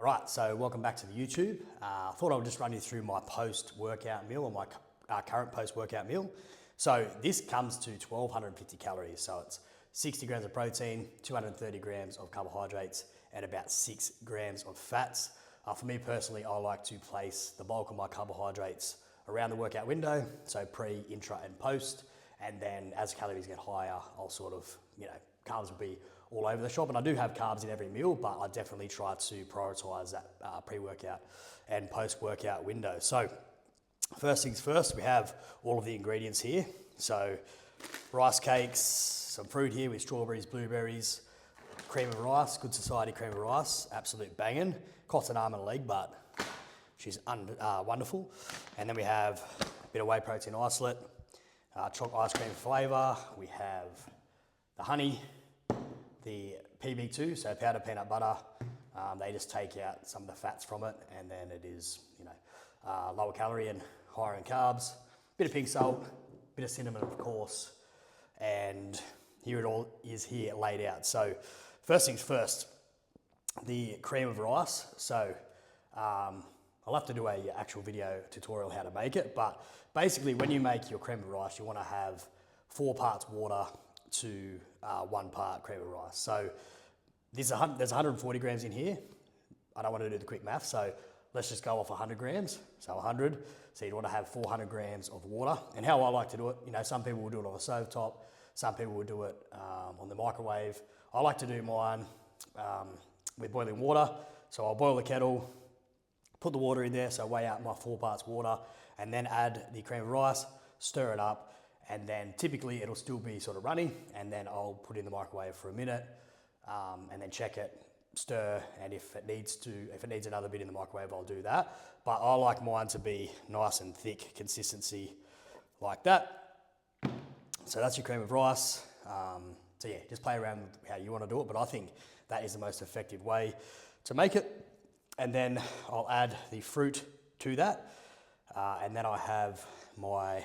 All right, so welcome back to the YouTube. I thought I would just run you through my post-workout meal or my current post-workout meal. So this comes to 1,250 calories. So it's 60 grams of protein, 230 grams of carbohydrates, and about 6 grams of fats. For me personally, I like to place the bulk of my carbohydrates around the workout window, so pre, intra, and post. And then as calories get higher, I'll sort of, carbs will be all over the shop. And I do have carbs in every meal, but I definitely try to prioritize that pre-workout and post-workout window. So first things first, we have all of the ingredients here. So rice cakes, some fruit here with strawberries, blueberries, cream of rice, Good Society cream of rice, absolute banging. Costs an arm and a leg, but she's wonderful. And then we have a bit of whey protein isolate, chocolate ice cream flavour. We have the honey, the PB2, so powdered peanut butter. They just take out some of the fats from it, and then it is, lower calorie and higher in carbs. Bit of pink salt, bit of cinnamon, of course, and here it all is here laid out. So first things first, the cream of rice. So I'll have to do a actual video tutorial how to make it, but basically when you make your cream of rice, you want to have 4 parts water to 1 part cream of rice. So there's 140 grams in here. I don't want to do the quick math, so let's just go off 100 grams. So 100, so you want to have 400 grams of water. And how I like to do it, some people will do it on a stovetop, some people will do it on the microwave. I like to do mine with boiling water. So I'll boil the kettle, put the water in there, so weigh out my 4 parts water, and then add the cream of rice, stir it up, and then typically it'll still be sort of runny, and then I'll put it in the microwave for a minute, and then check it, stir, and if it needs another bit in the microwave, I'll do that. But I like mine to be nice and thick, consistency like that. So that's your cream of rice. So yeah, just play around with how you want to do it, but I think that is the most effective way to make it. And then I'll add the fruit to that, and then I have my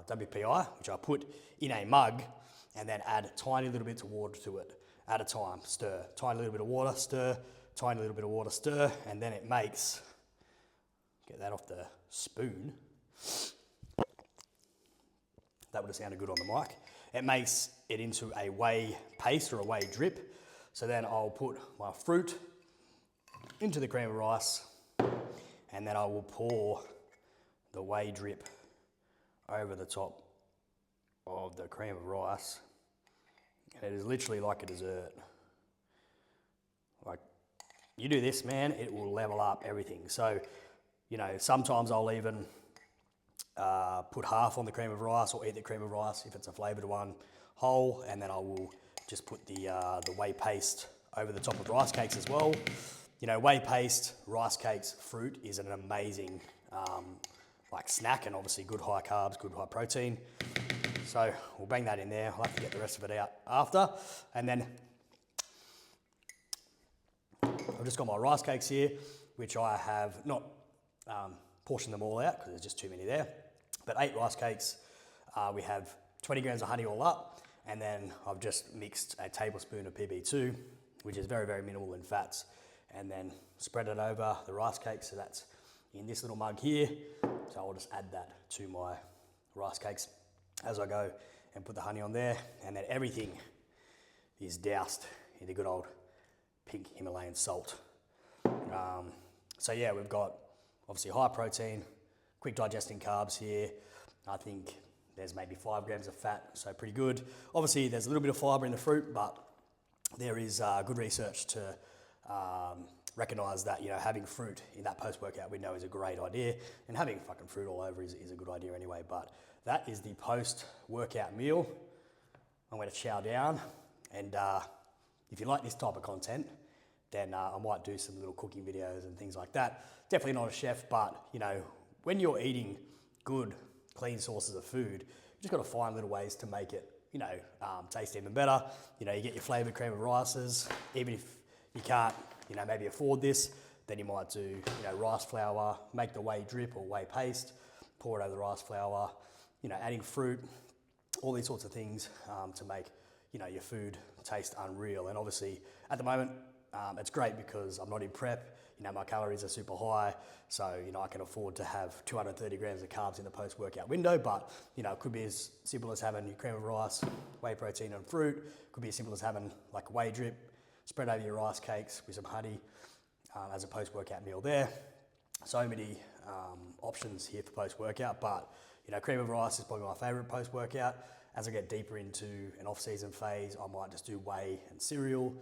WPI, which I put in a mug, and then add tiny little bits of water to it at a time. Stir, tiny little bit of water, stir, tiny little bit of water, stir, and then it makes, get that off the spoon. That would have sounded good on the mic. It makes it into a whey paste or a whey drip. So then I'll put my fruit into the cream of rice, and then I will pour the whey drip over the top of the cream of rice. And it is literally like a dessert. Like, you do this, man, it will level up everything. So, sometimes I'll even put half on the cream of rice, or eat the cream of rice if it's a flavoured one whole, and then I will just put the whey paste over the top of rice cakes as well. Whey paste, rice cakes, fruit is an amazing snack, and obviously good high carbs, good high protein. So we'll bang that in there. I'll have to get the rest of it out after. And then I've just got my rice cakes here, which I have not portioned them all out because there's just too many there. But 8 rice cakes, we have 20 grams of honey all up, and then I've just mixed a tablespoon of PB2, which is very, very minimal in fats, and then spread it over the rice cakes. So that's in this little mug here. So I'll just add that to my rice cakes as I go and put the honey on there. And then everything is doused in the good old pink Himalayan salt. So yeah, we've got obviously high protein, quick digesting carbs here. I think there's maybe 5 grams of fat, so pretty good. Obviously there's a little bit of fiber in the fruit, but there is good research to recognise that having fruit in that post-workout window is a great idea, and having fucking fruit all over is a good idea anyway. But that is the post-workout meal. I'm going to chow down, and if you like this type of content, then I might do some little cooking videos and things like that. Definitely not a chef, but when you're eating good, clean sources of food, you just got to find little ways to make it taste even better. You get your flavoured cream of rices. Even if you can't, maybe afford this, then you might do, rice flour, make the whey drip or whey paste, pour it over the rice flour, adding fruit, all these sorts of things to make, your food taste unreal. And obviously at the moment, it's great because I'm not in prep, you know, my calories are super high, so, you know, I can afford to have 230 grams of carbs in the post-workout window, but, you know, it could be as simple as having your cream of rice, whey protein and fruit. It could be as simple as having like a whey drip, spread over your rice cakes with some honey as a post-workout meal there. So many options here for post-workout, but, you know, cream of rice is probably my favorite post-workout. As I get deeper into an off-season phase, I might just do whey and cereal.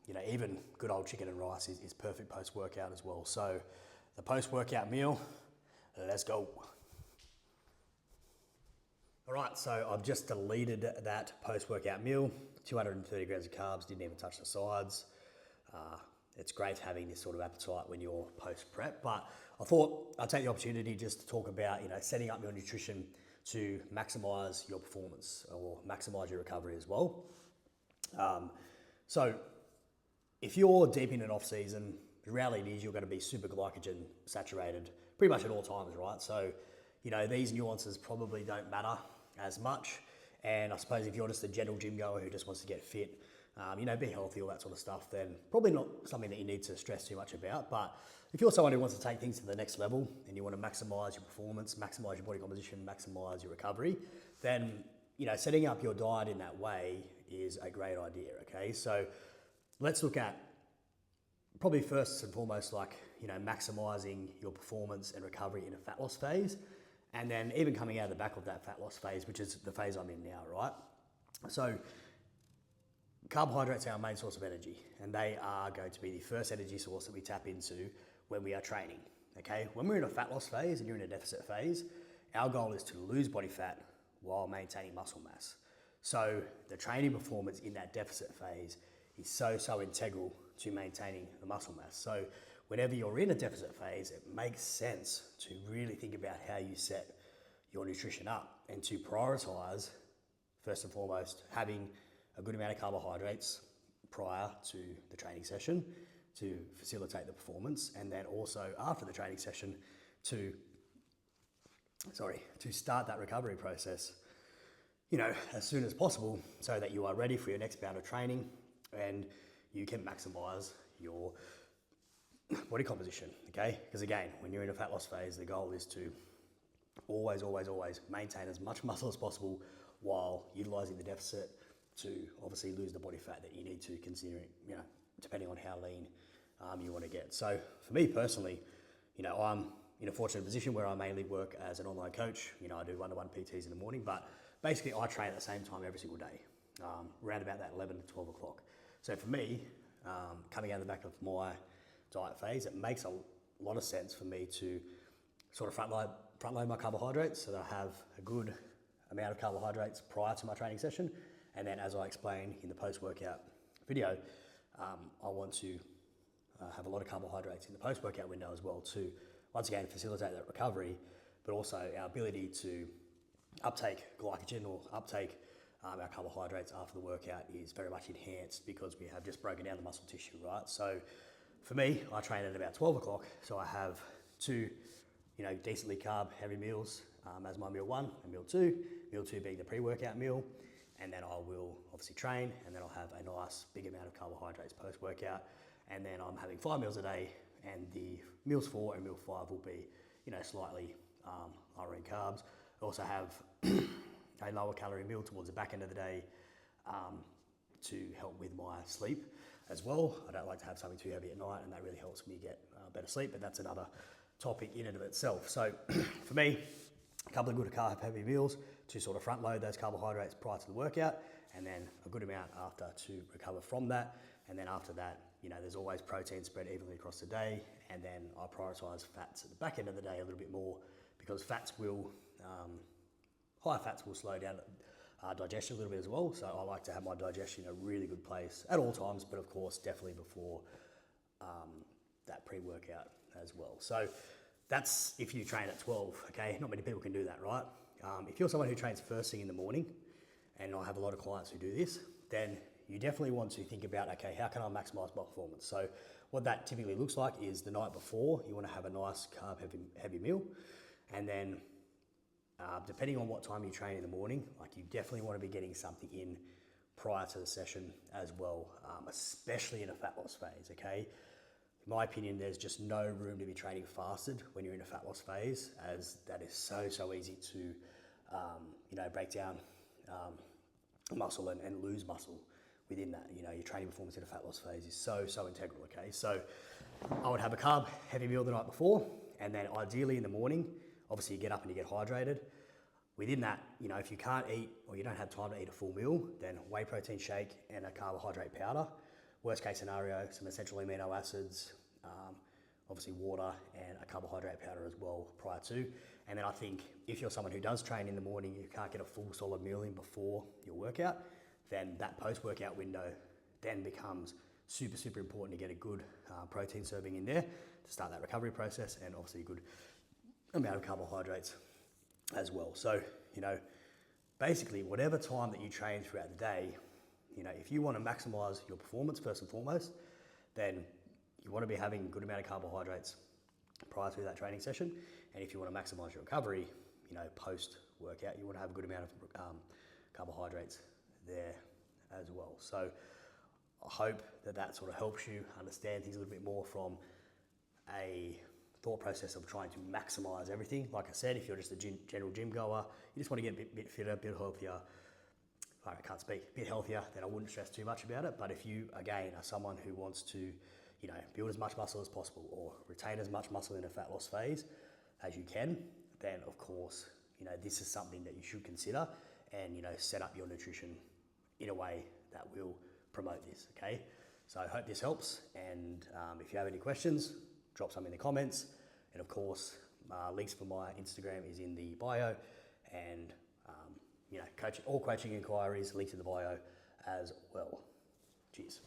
You know, even good old chicken and rice is perfect post-workout as well. So the post-workout meal, let's go. All right, so I've just deleted that post-workout meal, 230 grams of carbs, didn't even touch the sides. It's great having this sort of appetite when you're post-prep, but I thought I'd take the opportunity just to talk about, you know, setting up your nutrition to maximize your performance or maximize your recovery as well. So if you're deep in an off season, the reality is you're going to be super glycogen saturated pretty much at all times, right? So, you know, these nuances probably don't matter as much. And I suppose if you're just a general gym goer who just wants to get fit, you know, be healthy, all that sort of stuff, then probably not something that you need to stress too much about. But if you're someone who wants to take things to the next level and you want to maximize your performance, maximize your body composition, maximize your recovery, then, you know, setting up your diet in that way is a great idea, okay? So let's look at probably first and foremost, like, you know, maximizing your performance and recovery in a fat loss phase, and then even coming out of the back of that fat loss phase, which is the phase I'm in now, right? So carbohydrates are our main source of energy, and they are going to be the first energy source that we tap into when we are training, okay? When we're in a fat loss phase and you're in a deficit phase, our goal is to lose body fat while maintaining muscle mass. So the training performance in that deficit phase is so integral to maintaining the muscle mass. So whenever you're in a deficit phase, it makes sense to really think about how you set your nutrition up and to prioritize, first and foremost, having a good amount of carbohydrates prior to the training session to facilitate the performance, and then also after the training session to start that recovery process, you know, as soon as possible so that you are ready for your next bout of training and you can maximize your body composition, okay? Because again, when you're in a fat loss phase, the goal is to always maintain as much muscle as possible while utilizing the deficit to obviously lose the body fat that you need to, considering, you know, depending on how lean you want to get. So for me personally, you know, I'm in a fortunate position where I mainly work as an online coach. You know, I do one-to-one PTs in the morning, but basically I train at the same time every single day, around about that 11 to 12 o'clock. So for me, coming out of the back of my diet phase, it makes a lot of sense for me to sort of front load my carbohydrates so that I have a good amount of carbohydrates prior to my training session. And then, as I explained in the post-workout video, I want to have a lot of carbohydrates in the post-workout window as well to, once again, facilitate that recovery, but also our ability to uptake glycogen or uptake our carbohydrates after the workout is very much enhanced because we have just broken down the muscle tissue, right? So for me, I train at about 12 o'clock, so I have two, you know, decently carb heavy meals as my meal one and meal two being the pre-workout meal. And then I will obviously train, and then I'll have a nice big amount of carbohydrates post-workout. And then I'm having 5 meals a day, and the meals 4 and meal 5 will be, you know, slightly lower in carbs. I also have a lower calorie meal towards the back end of the day to help with my sleep as well. I don't like to have something too heavy at night, and that really helps me get better sleep, but that's another topic in and of itself. So for me, a couple of good carb heavy meals to sort of front load those carbohydrates prior to the workout, and then a good amount after to recover from that. And then after that, you know, there's always protein spread evenly across the day, and then I prioritize fats at the back end of the day a little bit more because higher fats will slow down digestion a little bit as well. So I like to have my digestion in a really good place at all times, but of course, definitely before that pre-workout as well. So that's if you train at 12, okay? Not many people can do that, right? If you're someone who trains first thing in the morning, and I have a lot of clients who do this, then you definitely want to think about, okay, how can I maximize my performance? So what that typically looks like is the night before, you want to have a nice carb heavy meal. And then depending on what time you train in the morning, like you definitely want to be getting something in prior to the session as well, especially in a fat loss phase, okay? In my opinion, there's just no room to be training fasted when you're in a fat loss phase, as that is so easy to, break down muscle and lose muscle within that. Your training performance in a fat loss phase is so integral, okay? So I would have a carb heavy meal the night before, and then ideally in the morning, obviously you get up and you get hydrated. Within that, if you can't eat or you don't have time to eat a full meal, then whey protein shake and a carbohydrate powder. Worst case scenario, some essential amino acids, obviously water and a carbohydrate powder as well prior to. And then I think if you're someone who does train in the morning, you can't get a full solid meal in before your workout, then that post-workout window then becomes super important to get a good protein serving in there to start that recovery process, and obviously a good amount of carbohydrates as well. So, basically whatever time that you train throughout the day, if you want to maximize your performance first and foremost, then you want to be having a good amount of carbohydrates prior to that training session. And if you want to maximize your recovery, post-workout, you want to have a good amount of carbohydrates there as well. So I hope that sort of helps you understand things a little bit more from a thought process of trying to maximize everything. Like I said, if you're just a general gym goer, you just want to get a bit fitter, a bit healthier, a bit healthier, then I wouldn't stress too much about it. But if you, again, are someone who wants to, build as much muscle as possible or retain as much muscle in a fat loss phase as you can, then of course, this is something that you should consider and, set up your nutrition in a way that will promote this, okay? So I hope this helps, and if you have any questions, drop some in the comments, and of course, links for my Instagram is in the bio, and all coaching inquiries, links in the bio as well. Cheers.